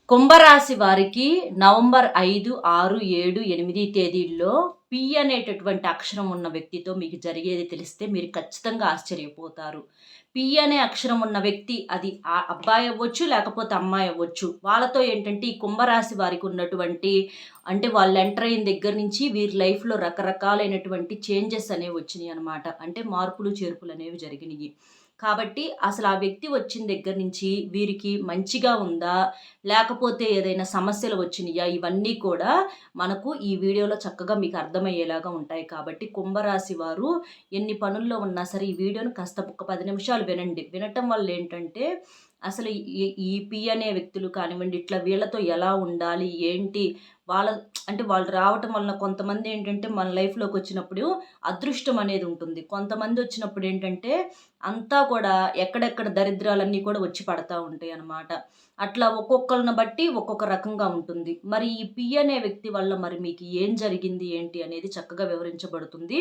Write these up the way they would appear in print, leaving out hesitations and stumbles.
కుంభరాశి వారికి నవంబర్ 5, 6, 7, 8 తేదీల్లో పి అనేటటువంటి అక్షరం ఉన్న వ్యక్తితో మీకు జరిగేది తెలిస్తే మీరు ఖచ్చితంగా ఆశ్చర్యపోతారు. పి అనే అక్షరం ఉన్న వ్యక్తి అది అబ్బాయి అవ్వచ్చు, లేకపోతే అమ్మాయి అవ్వచ్చు. వాళ్ళతో ఏంటంటే ఈ కుంభరాశి వారికి ఉన్నటువంటి అంటే వాళ్ళు ఎంటర్ అయిన దగ్గర నుంచి వీరి లైఫ్‌లో రకరకాలైనటువంటి చేంజెస్ అనేవి వచ్చినాయి అనమాట. అంటే మార్పులు, చేర్పులు అనేవి జరిగినాయి. కాబట్టి అసలు ఆ వ్యక్తి వచ్చిన దగ్గర నుంచి వీరికి మంచిగా ఉందా? లేకపోతే ఏదైనా సమస్యలు వచ్చినాయా? ఇవన్నీ కూడా మనకు ఈ వీడియోలో చక్కగా మీకు అర్థమయ్యేలాగా ఉంటాయి. కాబట్టి కుంభరాశి వారు ఎన్ని పనుల్లో ఉన్నా సరే ఈ వీడియోను కాస్త ఒక 10 నిమిషాలు వినండి. వినటం వల్ల ఏంటంటే అసలు ఈ పి అనే వ్యక్తులు కానివ్వండి, ఇట్లా వీళ్ళతో ఎలా ఉండాలి? ఏంటి? వాళ్ళ అంటే వాళ్ళు రావటం వలన కొంతమంది ఏంటంటే మన లైఫ్‌లోకి వచ్చినప్పుడు అదృష్టం అనేది ఉంటుంది. కొంతమంది వచ్చినప్పుడు ఏంటంటే అంతా కూడా ఎక్కడెక్కడ దరిద్రాలన్నీ కూడా వచ్చి పడతా ఉంటాయన్నమాట. అట్లా ఒక్కొక్కళ్ళని బట్టి ఒక్కొక్క రకంగా ఉంటుంది. మరి ఈ పి అనే వ్యక్తి వల్ల మరి మీకు ఏం జరిగింది ఏంటి అనేది చక్కగా వివరించబడుతుంది.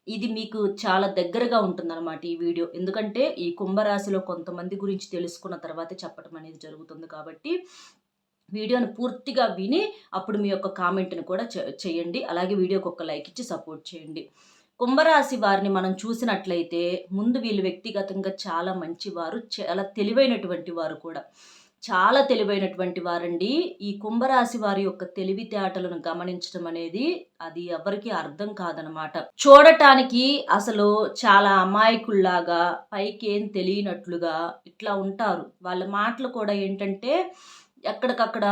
ఇది మీకు చాలా దగ్గరగా ఉంటుందన్నమాట ఈ వీడియో. ఎందుకంటే ఈ కుంభరాశిలో కొంతమంది గురించి తెలుసుకున్న తర్వాతే చెప్పడం అనేది జరుగుతుంది కాబట్టి వీడియోని పూర్తిగా విని అప్పుడు మీ యొక్క కామెంట్‌ని కూడా చేయండి. అలాగే వీడియోకి ఒక లైక్ ఇచ్చి సపోర్ట్ చేయండి. కుంభరాశి వారిని మనం చూసినట్లయితే ముందు వీళ్ళు వ్యక్తిగతంగా చాలా మంచివారు. చాలా తెలివైనటువంటి వారు కూడా. చాలా తెలివైనటువంటి వారండి. ఈ కుంభరాశి వారి యొక్క తెలివితేటలను గమనించడం అనేది అది ఎవరికీ అర్థం కాదనమాట. చూడటానికి అసలు చాలా అమాయకుల్లాగా, పైకేం తెలియనట్లుగా ఇట్లా ఉంటారు. వాళ్ళ మాటలు కూడా ఏంటంటే ఎక్కడికక్కడ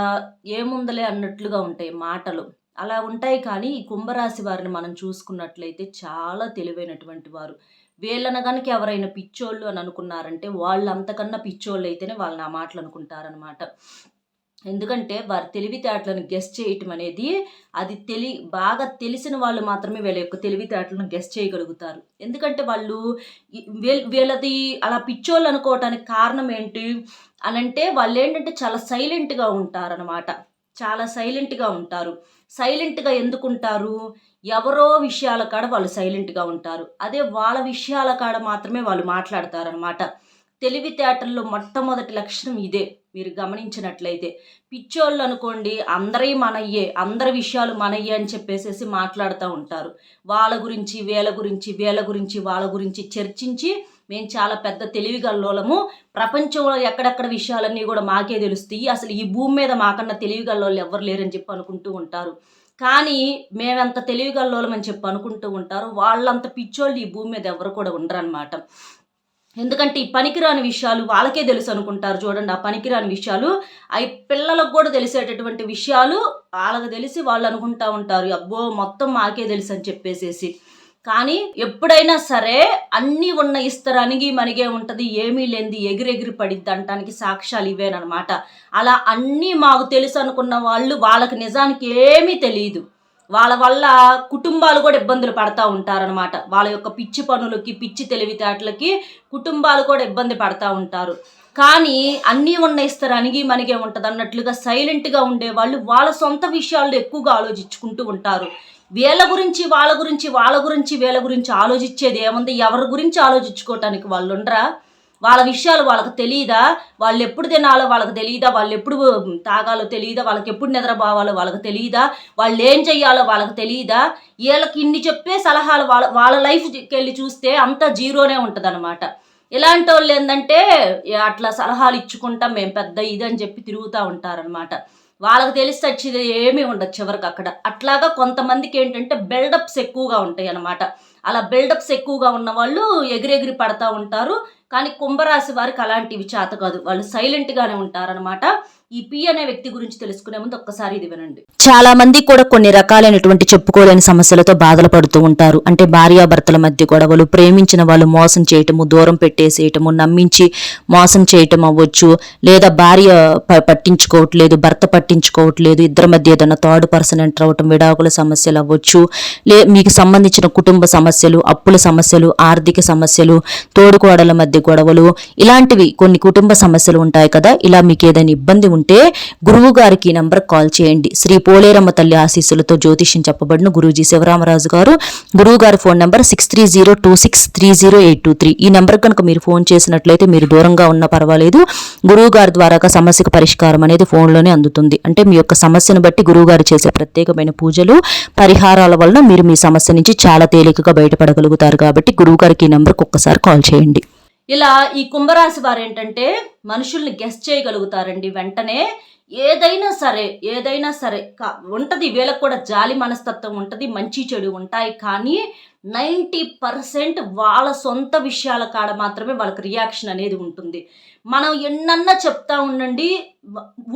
ఏముందలే అన్నట్లుగా ఉంటాయి మాటలు. అలా ఉంటాయి కానీ ఈ కుంభరాశి వారిని మనం చూసుకున్నట్లయితే చాలా తెలివైనటువంటి వారు. వీళ్ళని గనక ఎవరైనా పిచ్చోళ్ళు అని అనుకున్నారంటే వాళ్ళు అంతకన్నా పిచ్చోళ్ళు అయితేనే వాళ్ళని ఆ మాటలు అనుకుంటారనమాట. ఎందుకంటే వారి తెలివితేటలను గెస్ చేయటం అనేది అది బాగా తెలిసిన వాళ్ళు మాత్రమే వీళ్ళ యొక్క తెలివితేటలను గెస్ చేయగలుగుతారు. ఎందుకంటే వాళ్ళు వీళ్ళది అలా పిచ్చోళ్ళు అనుకోవటానికి కారణం ఏంటి అనంటే వాళ్ళు ఏంటంటే చాలా సైలెంట్గా ఉంటారనమాట. చాలా సైలెంట్గా ఉంటారు. సైలెంట్గా ఎందుకుంటారు? ఎవరో విషయాల కాడ వాళ్ళు సైలెంట్గా ఉంటారు. అదే వాళ్ళ విషయాల కాడ మాత్రమే వాళ్ళు మాట్లాడతారనమాట. తెలివితేటల్లో మొట్టమొదటి లక్షణం ఇదే. మీరు గమనించినట్లయితే పిచ్చోళ్ళు అనుకోండి అందరి మనయ్యే, అందరి విషయాలు మనయ్యే అని చెప్పేసేసి మాట్లాడుతూ ఉంటారు. వాళ్ళ గురించి వీళ్ళ గురించి వాళ్ళ గురించి చర్చించి మేము చాలా పెద్ద తెలివిగల్లోలము, ప్రపంచంలో ఎక్కడెక్కడ విషయాలన్నీ కూడా మాకే తెలుస్తాయి, అసలు ఈ భూమి మీద మాకన్నా తెలివిగల్లోళ్ళు ఎవ్వరు లేరని చెప్పి అనుకుంటూ ఉంటారు. కానీ మేమంత తెలివిగల్లోలం అని చెప్పి అనుకుంటూ ఉంటారు. వాళ్ళంత పిచ్చోళ్ళు ఈ భూమి మీద ఎవరు కూడా ఉండరనమాట. ఎందుకంటే ఈ పనికిరాని విషయాలు వాళ్ళకే తెలుసు అనుకుంటారు. చూడండి, ఆ పనికిరాని విషయాలు అవి పిల్లలకు కూడా తెలిసేటటువంటి విషయాలు వాళ్ళకి తెలిసి వాళ్ళు అనుకుంటా ఉంటారు, అబ్బో మొత్తం మాకే తెలుసు అని చెప్పేసేసి. కానీ ఎప్పుడైనా సరే అన్నీ ఉన్న ఇస్తారు అణిగి మణిగే ఉంటుంది, ఏమీ లేనిది ఎగిరెగిరి పడిద్ది అంటానికి సాక్ష్యాలు ఇవేనమాట. అలా అన్నీ మాకు తెలుసు అనుకున్న వాళ్ళు వాళ్ళకి నిజానికి ఏమీ తెలియదు. వాళ్ళ వల్ల కుటుంబాలు కూడా ఇబ్బందులు పడతా ఉంటారనమాట. వాళ్ళ యొక్క పిచ్చి పనులకి, పిచ్చి తెలివితేటలకి కుటుంబాలు కూడా ఇబ్బంది పడతా ఉంటారు. కానీ అన్నీ ఉన్న ఇస్తారు అణిగి మణిగే ఉంటుంది అన్నట్లుగా సైలెంట్గా ఉండేవాళ్ళు వాళ్ళ సొంత విషయాల్లో ఎక్కువగా ఆలోచించుకుంటూ ఉంటారు. వీళ్ళ గురించి వీళ్ళ గురించి ఆలోచించేది ఏముంది? ఎవరి గురించి ఆలోచించుకోవటానికి వాళ్ళు ఉండరా? వాళ్ళ విషయాలు వాళ్ళకి తెలియదా? వాళ్ళు ఎప్పుడు తినాలో వాళ్ళకి తెలియదా? వాళ్ళు ఎప్పుడు తాగాలో తెలియదా? వాళ్ళకి ఎప్పుడు నిద్రపోవాలో వాళ్ళకి తెలియదా? వాళ్ళు ఏం చెయ్యాలో వాళ్ళకి తెలియదా? వీళ్ళకి ఇన్ని చెప్పే సలహాలు వాళ్ళ లైఫ్కి వెళ్ళి చూస్తే అంతా జీరోనే ఉంటుంది అనమాట. ఇలాంటి వాళ్ళు ఏంటంటే అట్లా సలహాలు ఇచ్చుకుంటాం మేము పెద్ద ఇదని చెప్పి తిరుగుతూ ఉంటారనమాట. వాళ్ళకి తెలిసి వచ్చేది ఏమీ ఉండదు చివరికి అక్కడ. అట్లాగా కొంతమందికి ఏంటంటే బిల్డప్స్ ఎక్కువగా ఉంటాయి అన్నమాట. అలా బిల్డప్స్ ఎక్కువగా ఉన్న వాళ్ళు ఎగిరెగిరి పడతా ఉంటారు. కానీ కుంభరాశి వారికి అలాంటివి చేత కాదు, వాళ్ళు సైలెంట్గానే ఉంటారనమాట. ఈ పి అనే వ్యక్తి గురించి తెలుసుకునే ముందు ఒక్కసారి ఇది వినండి. చాలా మంది కూడా కొన్ని రకాలైనటువంటి చెప్పుకోలేని సమస్యలతో బాధలు పడుతూ ఉంటారు. అంటే భార్యాభర్తల మధ్య గొడవలు, ప్రేమించిన వాళ్ళు మోసం చేయటము, దూరం పెట్టేసేయటము, నమ్మించి మోసం చేయటం అవ్వచ్చు, లేదా భార్య పట్టించుకోవట్లేదు, భర్త పట్టించుకోవట్లేదు, ఇద్దరి మధ్య ఏదైనా థర్డ్ పర్సన్ ఎంటర్ అవ్వటం, విడాకుల సమస్యలు అవ్వచ్చు, మీకు సంబంధించిన కుటుంబ సమస్యలు సమస్యలు, అప్పుల సమస్యలు, ఆర్థిక సమస్యలు, తోడుకోడల మధ్య గొడవలు, ఇలాంటివి కొన్ని కుటుంబ సమస్యలు ఉంటాయి కదా. ఇలా మీకు ఏదైనా ఇబ్బంది ఉంటే గురువు గారికి ఈ నంబర్ కాల్ చేయండి. శ్రీ పోలేరమ్మ తల్లి ఆశీస్సులతో జ్యోతిష్యం చెప్పబడిన గురూజీ శివరామరాజు గారు. గురువు గారి ఫోన్ నంబర్ 6302630823. ఈ నంబర్ కనుక మీరు ఫోన్ చేసినట్లయితే మీరు దూరంగా ఉన్నా పర్వాలేదు, గురువు గారి ద్వారాగా సమస్యకు పరిష్కారం అనేది ఫోన్లోనే అందుతుంది. అంటే మీ యొక్క సమస్యను బట్టి గురువు గారు చేసే ప్రత్యేకమైన పూజలు, పరిహారాల వలన మీరు మీ సమస్య నుంచి చాలా తేలికగా బయటపడగలుగుతారు. కాబట్టి గురువు గారికి ఈ నంబర్కి ఒక్కసారి కాల్ చేయండి. ఇలా ఈ కుంభరాశి వారు ఏంటంటే మనుషుల్ని గెస్ చేయగలుగుతారండి వెంటనే. ఏదైనా సరే ఉంటుంది, వీళ్ళకి కూడా జాలి మనస్తత్వం ఉంటుంది, మంచి చెడు ఉంటాయి. కానీ 90% వాళ్ళ సొంత విషయాల కాడ మాత్రమే వాళ్ళకి రియాక్షన్ అనేది ఉంటుంది. మనం ఎన్నన్నా చెప్తా ఉండండి,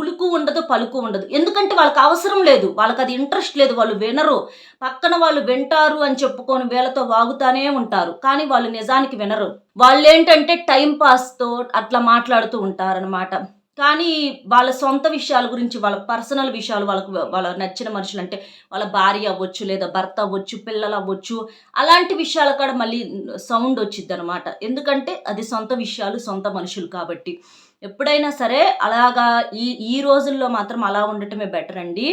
ఉలుకు ఉండదు, పలుకు ఉండదు. ఎందుకంటే వాళ్ళకి అవసరం లేదు, వాళ్ళకి అది ఇంట్రెస్ట్ లేదు, వాళ్ళు వినరు. పక్కన వాళ్ళు వింటారు అని చెప్పుకొని వీళ్ళతో వాగుతానే ఉంటారు, కానీ వాళ్ళు నిజానికి వినరు. వాళ్ళు ఏంటంటే టైం పాస్తో అట్లా మాట్లాడుతూ ఉంటారనమాట. కానీ వాళ్ళ సొంత విషయాల గురించి, వాళ్ళ పర్సనల్ విషయాలు, వాళ్ళ నచ్చిన మనుషులు అంటే వాళ్ళ భార్య అవ్వచ్చు, లేదా భర్త అవ్వచ్చు, పిల్లలు అవ్వచ్చు, అలాంటి విషయాల కాడ మళ్ళీ సౌండ్ వచ్చిద్ది అనమాట. ఎందుకంటే అది సొంత విషయాలు, సొంత మనుషులు కాబట్టి. ఎప్పుడైనా సరే అలాగా ఈ రోజుల్లో మాత్రం అలా ఉండటమే బెటర్ అండి.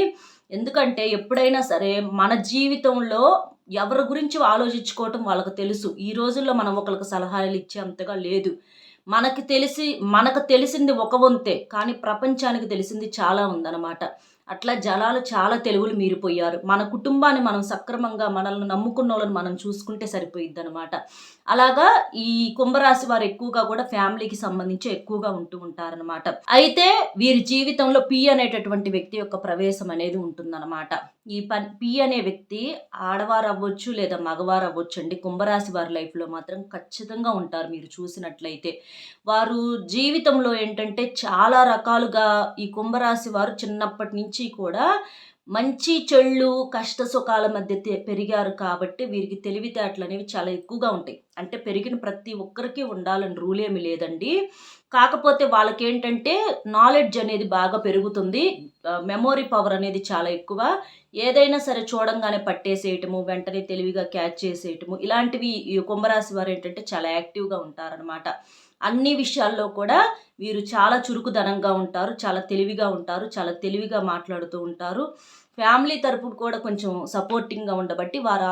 ఎందుకంటే ఎప్పుడైనా సరే మన జీవితంలో ఎవరి గురించి ఆలోచించుకోవటం వాళ్ళకు తెలుసు. ఈ రోజుల్లో మనం ఒకరికి సలహాలు ఇచ్చే అంతగా లేదు. మనకు తెలిసింది ఒక వంతే, కానీ ప్రపంచానికి తెలిసింది చాలా ఉందన్నమాట. అట్లా జనాలు చాలా తెలివులు మీరిపోయారు. మన కుటుంబాన్ని మనం సక్రమంగా, మనల్ని నమ్ముకున్న వాళ్ళని మనం చూసుకుంటే సరిపోయిద్ది అనమాట. అలాగా ఈ కుంభరాశి వారు ఎక్కువగా కూడా ఫ్యామిలీకి సంబంధించి ఎక్కువగా ఉంటూ ఉంటారనమాట. అయితే వీరి జీవితంలో పి అనేటటువంటి వ్యక్తి యొక్క ప్రవేశం అనేది ఉంటుందన్నమాట. పి అనే వ్యక్తి ఆడవారు అవ్వచ్చు, లేదా మగవారు అవ్వచ్చు అండి. కుంభరాశి వారి లైఫ్లో మాత్రం ఖచ్చితంగా ఉంటారు. మీరు చూసినట్లయితే వారు జీవితంలో ఏంటంటే చాలా రకాలుగా ఈ కుంభరాశి వారు చిన్నప్పటి నుంచి కూడా మంచి చెళ్ళు కష్ట సుఖాల మధ్య పెరిగారు. కాబట్టి వీరికి తెలివితేటలు అనేవి చాలా ఎక్కువగా ఉంటాయి. అంటే పెరిగిన ప్రతి ఒక్కరికి ఉండాలని రూల్ ఏమి లేదండి. కాకపోతే వాళ్ళకేంటంటే నాలెడ్జ్ అనేది బాగా పెరుగుతుంది, మెమొరీ పవర్ అనేది చాలా ఎక్కువ. ఏదైనా సరే చూడంగానే పట్టేసేయటము, వెంటనే తెలివిగా క్యాచ్ చేసేయటము, ఇలాంటివి ఈ కుంభరాశి వారు ఏంటంటే చాలా యాక్టివ్గా ఉంటారనమాట. అన్ని విషయాల్లో కూడా వీరు చాలా చురుకుదనంగా ఉంటారు, చాలా తెలివిగా ఉంటారు, చాలా తెలివిగా మాట్లాడుతూ ఉంటారు. ఫ్యామిలీ తరపున కూడా కొంచెం సపోర్టింగ్గా ఉండబట్టి వారి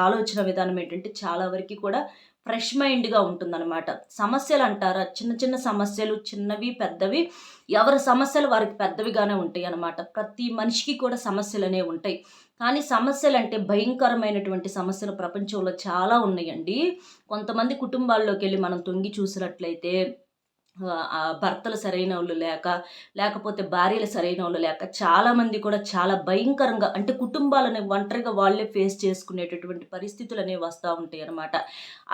ఆలోచన విధానం ఏంటంటే చాలా వరకు కూడా ఫ్రెష్ మైండ్గా ఉంటుందన్నమాట. సమస్యలు అంటారా, చిన్న చిన్న సమస్యలు, చిన్నవి పెద్దవి, ఎవరి సమస్యలు వారికి పెద్దవిగానే ఉంటాయి అన్నమాట. ప్రతి మనిషికి కూడా సమస్యలు అనేవి ఉంటాయి. కానీ సమస్యలు అంటే భయంకరమైనటువంటి సమస్యలు ప్రపంచంలో చాలా ఉన్నాయండి. కొంతమంది కుటుంబాల్లోకి వెళ్ళి మనం తొంగి చూసినట్లయితే భర్తలు సరైన వాళ్ళు లేకపోతే భార్యలు సరైన వాళ్ళు లేక చాలామంది కూడా చాలా భయంకరంగా, అంటే కుటుంబాలని ఒంటరిగా వాళ్ళే ఫేస్ చేసుకునేటటువంటి పరిస్థితులు అనేవి వస్తూ ఉంటాయి అన్నమాట.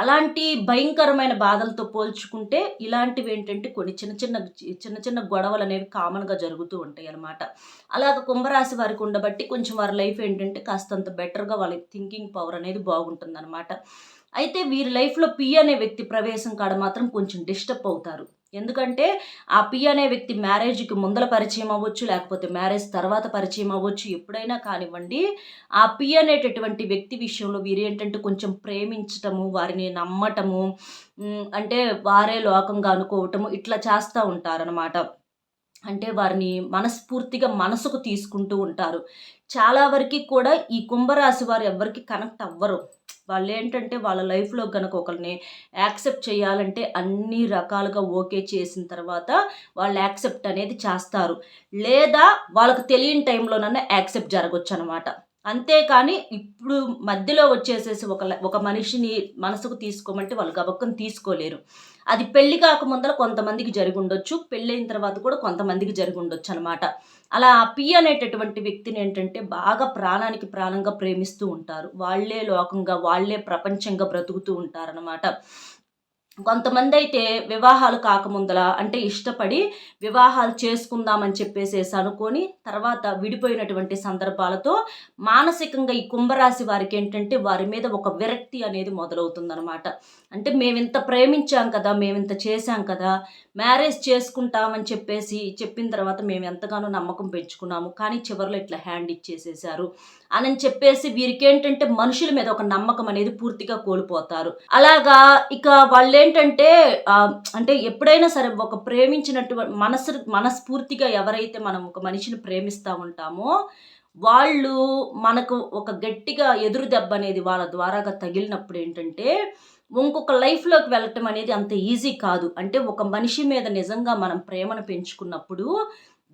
అలాంటి భయంకరమైన బాధలతో పోల్చుకుంటే ఇలాంటివి ఏంటంటే కొన్ని చిన్న చిన్న గొడవలు అనేవి కామన్గా జరుగుతూ ఉంటాయి అన్నమాట. అలాగ కుంభరాశి వారికి ఉండబట్టి కొంచెం వారి లైఫ్ ఏంటంటే కాస్తంత బెటర్గా వాళ్ళ థింకింగ్ పవర్ అనేది బాగుంటుంది అనమాట. అయితే వీరి లైఫ్లో పి అనే వ్యక్తి ప్రవేశం కాడ మాత్రం కొంచెం డిస్టర్బ్ అవుతారు. ఎందుకంటే ఆ పి అనే వ్యక్తి మ్యారేజ్కి ముందల పరిచయం అవ్వచ్చు, లేకపోతే మ్యారేజ్ తర్వాత పరిచయం అవ్వచ్చు, ఎప్పుడైనా కానివ్వండి. ఆ పి అనేటటువంటి వ్యక్తి విషయంలో వీరు ఏంటంటే కొంచెం ప్రేమించటము, వారిని నమ్మటము, అంటే వారే లోకంగా అనుకోవటము, ఇట్లా చేస్తూ ఉంటారనమాట. అంటే వారిని మనస్ఫూర్తిగా మనసుకు తీసుకుంటూ ఉంటారు. చాలా వరకు కూడా ఈ కుంభరాశి వారు ఎవరికి కనెక్ట్ అవ్వరు. వాళ్ళు ఏంటంటే వాళ్ళ లైఫ్లో కనుక ఒకరిని యాక్సెప్ట్ చేయాలంటే అన్ని రకాలుగా ఓకే చేసిన తర్వాత వాళ్ళు యాక్సెప్ట్ అనేది చేస్తారు, లేదా వాళ్ళకి తెలియని టైంలోనన్నా యాక్సెప్ట్ జరగవచ్చు అనమాట. అంతేకాని ఇప్పుడు మధ్యలో వచ్చేసేసి ఒక మనిషిని మనసుకు తీసుకోమంటే వాళ్ళు గబక్కని తీసుకోలేరు. అది పెళ్లి కాకముందర కొంతమందికి జరిగి ఉండొచ్చు, పెళ్ళైన తర్వాత కూడా కొంతమందికి జరిగి ఉండొచ్చు అనమాట. అలా పి అనేటటువంటి వ్యక్తిని ఏంటంటే బాగా ప్రాణానికి ప్రాణంగా ప్రేమిస్తూ ఉంటారు. వాళ్ళే లోకంగా, వాళ్ళే ప్రపంచంగా బ్రతుకుతూ ఉంటారనమాట. కొంతమందైతే వివాహాలు కాకముందల అంటే ఇష్టపడి వివాహాలు చేసుకుందామని చెప్పేసేసి అనుకొని తర్వాత విడిపోయినటువంటి సందర్భాలతో మానసికంగా ఈ కుంభరాశి వారికి ఏంటంటే వారి మీద ఒక విరక్తి అనేది మొదలవుతుందనమాట. అంటే మేమింత ప్రేమించాం కదా, మేమింత చేశాం కదా, మ్యారేజ్ చేసుకుంటామని చెప్పేసి చెప్పిన తర్వాత మేము ఎంతగానో నమ్మకం పెంచుకున్నాము, కానీ చివరిలో ఇట్లా హ్యాండ్ ఇచ్చేసేసారు అని చెప్పేసి వీరికేంటంటే మనుషుల మీద ఒక నమ్మకం అనేది పూర్తిగా కోల్పోతారు. అలాగా ఇక వాళ్ళేంటంటే అంటే ఎప్పుడైనా సరే ఒక ప్రేమించినట్టు మనస్ఫూర్తిగా ఎవరైతే మనం ఒక మనిషిని ప్రేమిస్తా ఉంటామో వాళ్ళు మనకు ఒక గట్టిగా ఎదురు దెబ్బ అనేది వాళ్ళ ద్వారాగా తగిలినప్పుడు ఏంటంటే ఇంకొక లైఫ్‌లోకి వెళ్ళటం అనేది అంత ఈజీ కాదు. అంటే ఒక మనిషి మీద నిజంగా మనం ప్రేమను పెంచుకున్నప్పుడు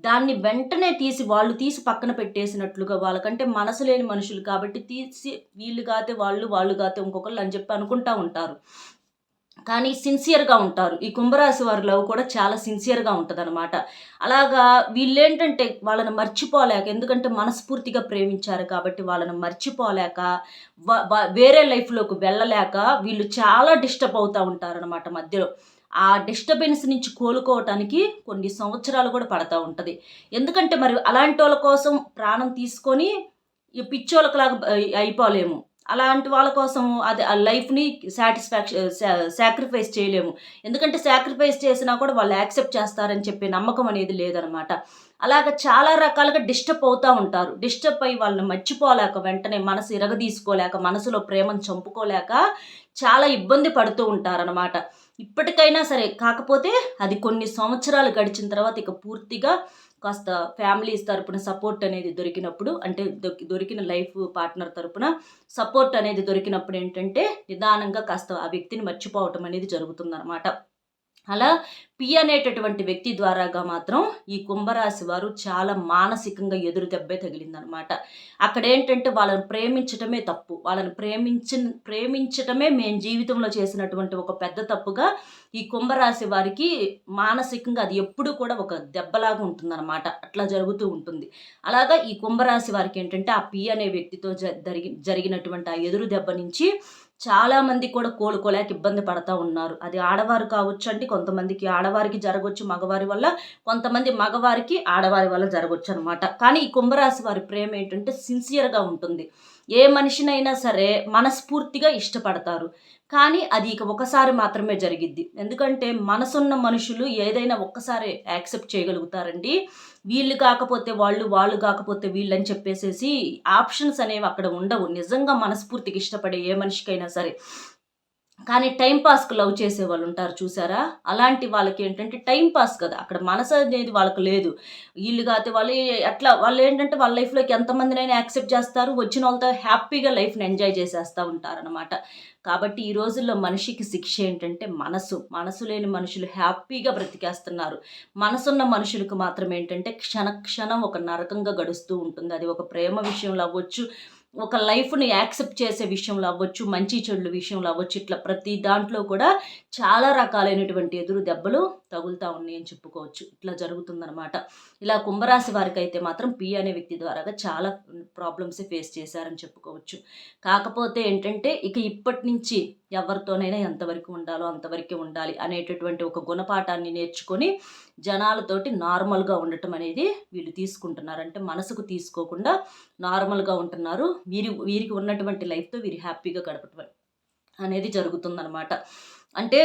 దాన్ని వెంటనే వాళ్ళు తీసి పక్కన పెట్టేసినట్లుగా, వాళ్ళకంటే మనసు లేని మనుషులు కాబట్టి తీసి వీళ్ళు గాతే వాళ్ళు, వాళ్ళు గాతే ఇంకొకళ్ళు అని చెప్పి అనుకుంటా ఉంటారు. కానీ సిన్సియర్‌గా ఉంటారు. ఈ కుంభరాశి వారి లవ్ కూడా చాలా సిన్సియర్‌గా ఉంటదనమాట. అలాగా వీళ్ళేంటంటే వాళ్ళని మర్చిపోలేక, ఎందుకంటే మనస్ఫూర్తిగా ప్రేమించారు కాబట్టి వాళ్ళని మర్చిపోలేక, వ వ వేరే లైఫ్‌లోకి వెళ్ళలేక వీళ్ళు చాలా డిస్టర్బ్ అవుతా ఉంటారనమాట మధ్యలో. ఆ డిస్టర్బెన్స్ నుంచి కోలుకోవటానికి కొన్ని సంవత్సరాలు కూడా పడతా ఉంటది. ఎందుకంటే మరి అలాంటోళ్ళ కోసం ప్రాణం తీసుకొని ఈ పిచ్చోళ్ళకిలాగా అయిపోలేము. అలాంటి వాళ్ళ కోసం అది ఆ లైఫ్‌ని సాక్రిఫైస్ చేయలేము. ఎందుకంటే సాక్రిఫైస్ చేసినా కూడా వాళ్ళు యాక్సెప్ట్ చేస్తారని చెప్పే నమ్మకం అనేది లేదనమాట. అలాగ చాలా రకాలుగా డిస్టర్బ్ అవుతా ఉంటారు. డిస్టర్బ్ అయ్యి వాళ్ళని మర్చిపోలేక, వెంటనే మనసు ఇరగదీసుకోలేక, మనసులో ప్రేమను చంపుకోలేక చాలా ఇబ్బంది పడుతూ ఉంటారనమాట. ఇప్పటికైనా సరే, కాకపోతే అది కొన్ని సంవత్సరాలు గడిచిన తర్వాత ఇక పూర్తిగా కాస్త ఫ్యామిలీస్ తరపున సపోర్ట్ అనేది దొరికినప్పుడు, అంటే దొరికిన లైఫ్ పార్ట్నర్ తరపున సపోర్ట్ అనేది దొరికినప్పుడు ఏంటంటే నిదానంగా కాస్త ఆ వ్యక్తిని మర్చిపోవటం అనేది జరుగుతుందనమాట. అలా పి అనేటటువంటి వ్యక్తి ద్వారాగా మాత్రం ఈ కుంభరాశి వారు చాలా మానసికంగా ఎదురు దెబ్బే తగిలిందనమాట. అక్కడేంటంటే వాళ్ళని ప్రేమించటమే తప్పు. వాళ్ళని ప్రేమించటమే మేము జీవితంలో చేసినటువంటి ఒక పెద్ద తప్పుగా ఈ కుంభరాశి వారికి మానసికంగా అది ఎప్పుడూ కూడా ఒక దెబ్బలాగా ఉంటుందన్నమాట. అట్లా జరుగుతూ ఉంటుంది. అలాగా ఈ కుంభరాశి వారికి ఏంటంటే ఆ పి అనే వ్యక్తితో జరిగినటువంటి ఆ ఎదురు దెబ్బ నుంచి చాలామంది కూడా కోలుకోలేక ఇబ్బంది పడతా ఉన్నారు. అది ఆడవారు కావచ్చు, అంటే కొంతమందికి ఆడవారికి జరగొచ్చు మగవారి వల్ల, కొంతమంది మగవారికి ఆడవారి వల్ల జరగొచ్చనమాట. కానీ ఈ కుంభరాశి వారి ప్రేమ ఏంటంటే సిన్సియర్‌గా ఉంటుంది. ఏ మనిషినైనా సరే మనస్ఫూర్తిగా ఇష్టపడతారు. కానీ అది ఇక ఒకసారి మాత్రమే జరిగిద్ది. ఎందుకంటే మనసున్న మనుషులు ఏదైనా ఒక్కసారే యాక్సెప్ట్ చేయగలుగుతారండి. వీళ్ళు కాకపోతే వాళ్ళు, వాళ్ళు కాకపోతే వీళ్ళని చెప్పేసేసి ఆప్షన్స్ అనేవి అక్కడ ఉండవు. నిజంగా మనస్ఫూర్తిగా ఇష్టపడే ఏ మనిషికైనా సరే. కానీ టైమ్ పాస్‌కి లవ్ చేసేవాళ్ళుంటారు చూసారా? అలాంటి వాళ్ళకేంటంటే టైమ్ పాస్ కదా! అక్కడ మనసనేది వాళ్ళకి లేదు. ఈళ్ళు కాతే వాళ్ళు అట్లా వాళ్ళేంటంటే వాళ్ళ లైఫ్‌లోకి ఎంతమందినైనా యాక్సెప్ట్ చేస్తారు. వచ్చినోళ్ళతో హ్యాపీగా లైఫ్‌ని ఎంజాయ్ చేసేస్తా ఉంటారనమాట. కాబట్టి ఈ రోజుల్లో మనిషికి శిక్ష ఏంటంటే మనసు. మనసు లేని మనుషులు హ్యాపీగా బ్రతికేస్తున్నారు. మనసున్న మనుషులకు మాత్రం ఏంటంటే క్షణం ఒక నరకంగా గడుస్తూ ఉంటుంది. అది ఒక ప్రేమ విషయంలో అవ్వచ్చు, ఒక లైఫ్‌ని యాక్సెప్ట్ చేసే విషయంలో అవ్వచ్చు, మంచి చెడుల విషయంలో అవ్వచ్చు, ఇట్లా ప్రతి దాంట్లో కూడా చాలా రకాలైనటువంటి ఎదురు దెబ్బలు తగులుతా ఉన్నాయని చెప్పుకోవచ్చు. ఇట్లా జరుగుతుందనమాట. ఇలా కుంభరాశి వారికైతే మాత్రం పి అనే వ్యక్తి ద్వారాగా చాలా ప్రాబ్లమ్సే ఫేస్ చేశారని చెప్పుకోవచ్చు. కాకపోతే ఏంటంటే ఇక ఇప్పటి నుంచి ఎవరితోనైనా ఎంతవరకు ఉండాలో అంతవరకే ఉండాలి అనేటటువంటి ఒక గుణపాఠాన్ని నేర్చుకొని జనాలతోటి నార్మల్‌గా ఉండటం అనేది వీళ్ళు తీసుకుంటున్నారు. అంటే మనసుకు తీసుకోకుండా నార్మల్‌గా ఉంటున్నారు. వీరికి ఉన్నటువంటి లైఫ్‌తో వీరు హ్యాపీగా గడపటం అనేది జరుగుతుందనమాట. అంటే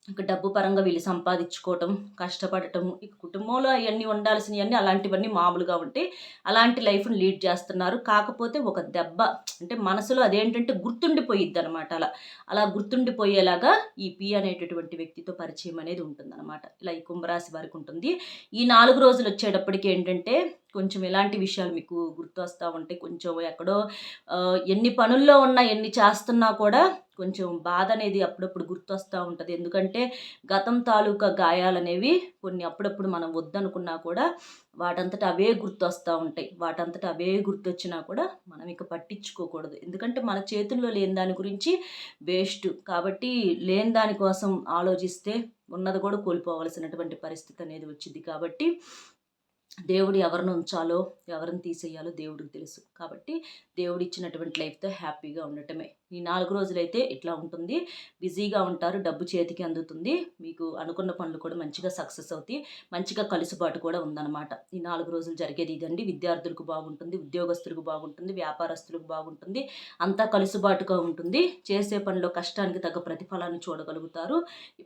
ఇక డబ్బు పరంగా వీళ్ళు సంపాదించుకోవటం, కష్టపడటం, ఇక కుటుంబంలో అయన్నీ ఉండాల్సినయన్నీ అలాంటివన్నీ మామూలుగా ఉంటాయి. అలాంటి లైఫ్‌ని లీడ్ చేస్తున్నారు. కాకపోతే ఒక దెబ్బ అంటే మనసులో అదేంటంటే గుర్తుండిపోయిద్దనమాట అలా. అలా గుర్తుండిపోయేలాగా ఈ పి అనేటటువంటి వ్యక్తితో పరిచయం అనేది ఉంటుందనమాట. ఇలా ఈ కుంభరాశి వారికి ఉంటుంది. ఈ 4 రోజులు వచ్చేటప్పటికి ఏంటంటే కొంచెం ఎలాంటి విషయాలు మీకు గుర్తొస్తా ఉంటాయి. కొంచెం ఎక్కడో ఎన్ని పనుల్లో ఉన్నా, ఎన్ని చేస్తున్నా కూడా కొంచెం బాధ అనేది అప్పుడప్పుడు గుర్తొస్తా ఉంటది. ఎందుకంటే గతం తాలూకా గాయాలనేవి కొన్ని అప్పుడప్పుడు మనం వద్దనుకున్నా కూడా వాటంతట అవే గుర్తొస్తా ఉంటాయి. వాటంతట అవే గుర్తొచ్చినా కూడా మనం ఇక పట్టించుకోకూడదు. ఎందుకంటే మన చేతుల్లో లేని దాని గురించి వేస్ట్. కాబట్టి లేని దాని కోసం ఆలోచిస్తే ఉన్నది కూడా కోల్పోవలసినటువంటి పరిస్థితి అనేది వచ్చిద్ది. కాబట్టి దేవుడు ఎవరిని ఉంచాలో ఎవరిని తీసేయాలో దేవుడికి తెలుసు. కాబట్టి దేవుడు ఇచ్చినటువంటి లైఫ్తో హ్యాపీగా ఉండటమే. ఈ 4 రోజులైతే ఇట్లా ఉంటుంది. బిజీగా ఉంటారు, డబ్బు చేతికి అందుతుంది, మీకు అనుకున్న పనులు కూడా మంచిగా సక్సెస్ అవుతాయి, మంచిగా కలుసుబాటు కూడా ఉందన్నమాట. ఈ 4 రోజులు జరిగేది ఇదండి. విద్యార్థులకు బాగుంటుంది, ఉద్యోగస్తులకు బాగుంటుంది, వ్యాపారస్తులకు బాగుంటుంది, అంతా కలుసుబాటుగా ఉంటుంది. చేసే పనిలో కష్టానికి తగ్గ ప్రతిఫలాన్ని చూడగలుగుతారు.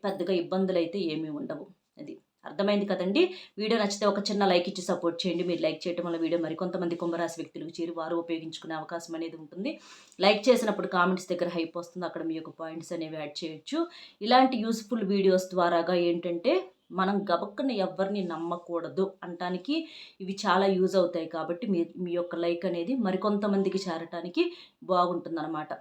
పెద్దగా ఇబ్బందులు అయితే ఏమీ ఉండవు. అది అర్థమైంది కదండి. వీడియో నచ్చితే ఒక చిన్న లైక్ ఇచ్చి సపోర్ట్ చేయండి. మీరు లైక్ చేయడం వల్ల వీడియో మరికొంతమంది కుంభరాశి వ్యక్తులకు చేరి వారు ఉపయోగించుకునే అవకాశం అనేది ఉంటుంది. లైక్ చేసినప్పుడు కామెంట్స్ దగ్గర హైప్ వస్తుంది, అక్కడ మీ యొక్క పాయింట్స్ అనేవి యాడ్ చేయొచ్చు. ఇలాంటి యూస్ఫుల్ వీడియోస్ ద్వారాగా ఏంటంటే మనం గబక్కన ఎవరిని నమ్మకూడదు అనటానికి ఇవి చాలా యూజ్ అవుతాయి. కాబట్టి మీ మీ యొక్క లైక్ అనేది మరికొంతమందికి చేరటానికి బాగుంటుందన్నమాట.